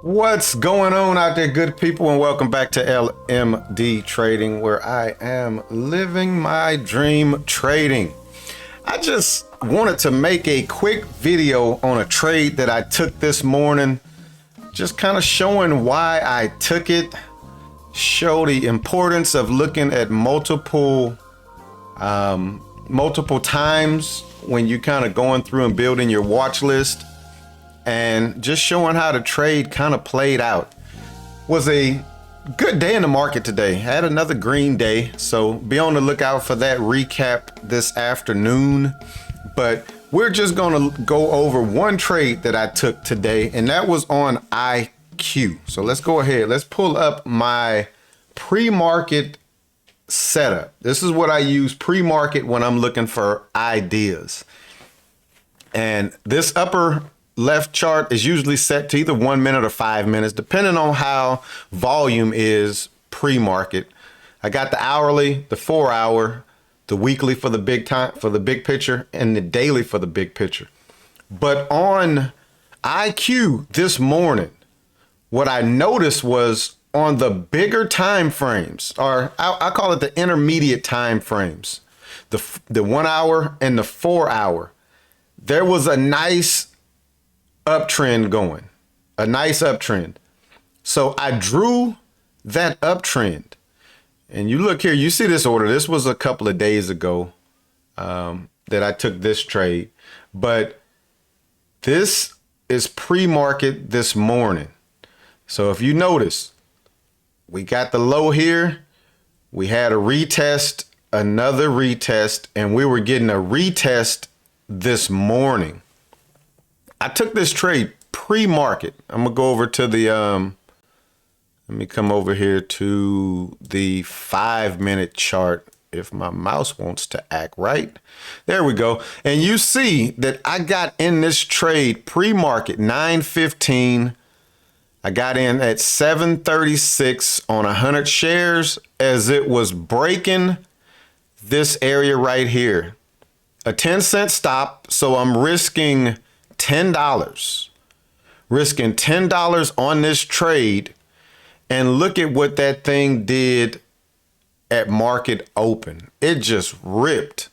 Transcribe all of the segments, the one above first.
What's going on out there, good people, and welcome back to LMD Trading, where I am living my dream trading. I just wanted to make a quick video on a trade that I took this morning, just kind of showing why I took it, show the importance of looking at multiple times when you kind of going through and building your watch list, and just showing how the trade kind of played out. Was a good day in the market today. Had another green day, so be on the lookout for that recap this afternoon. But we're just gonna go over one trade that I took today, and that was on IQ. So let's go ahead, let's pull up my pre-market setup. This is what I use pre-market when I'm looking for ideas. And this upper left chart is usually set to either 1 minute or 5 minutes, depending on how volume is pre-market. I got the hourly, the 4 hour, the weekly for the big time, for the big picture, and the daily for the big picture. But on IQ this morning, what I noticed was on the bigger time frames, or I call it the intermediate time frames, the 1 hour and the 4 hour, there was a nice uptrend going, a nice uptrend. So I drew that uptrend, and you look here, you see this order. This was a couple of days ago that I took this trade, but this is pre-market this morning. So if you notice, we got the low here, we had a retest, another retest, and we were getting a retest this morning. I took this trade pre-market. I'm gonna go over to the let me come over here to the 5 minute chart if my mouse wants to act right. There we go. And you see that I got in this trade pre-market 9:15. I got in at 736 on 100 shares as it was breaking this area right here. A 10-cent stop, so I'm risking $10, risking $10 on this trade, and look at what that thing did at market open. It just ripped.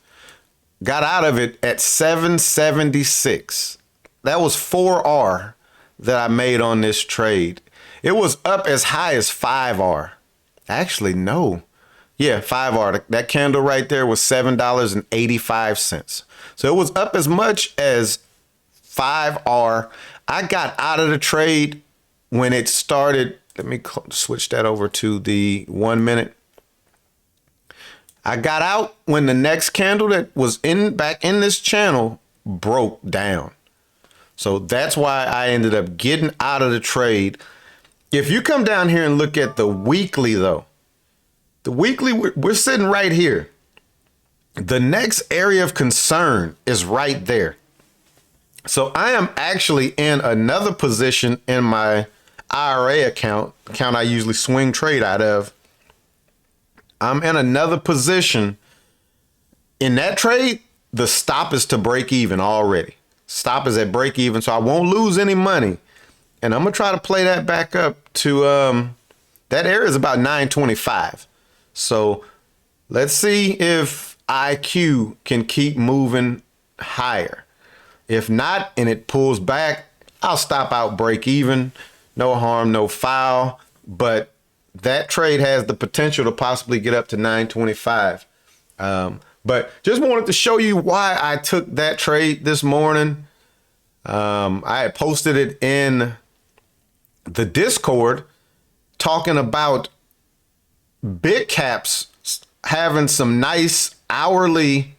Got out of it at 776. That was 4R that I made on this trade. It was up as high as 5R. Actually, no. Yeah, 5R. That candle right there was $7.85. So it was up as much as 5R. I got out of the trade when it started. Let me switch that over to the 1 minute. I got out when the next candle that was back in this channel broke down. So that's why I ended up getting out of the trade. If you come down here and look at the weekly though, the weekly, we're sitting right here. The next area of concern is right there. So I am actually in another position in my IRA account I usually swing trade out of. I'm in another position. In that trade, the stop is to break even already. Stop is at break even, so I won't lose any money. And I'm gonna try to play that back up to, that area is about 925. So let's see if IQ can keep moving higher. If not, and it pulls back, I'll stop out break even. No harm, no foul. But that trade has the potential to possibly get up to 925. But just wanted to show you why I took that trade this morning. I had posted it in the Discord talking about big caps having some nice hourly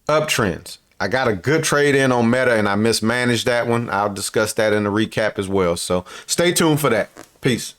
uptrends. I got a good trade in on Meta and I mismanaged that one. I'll discuss that in the recap as well. So stay tuned for that. Peace.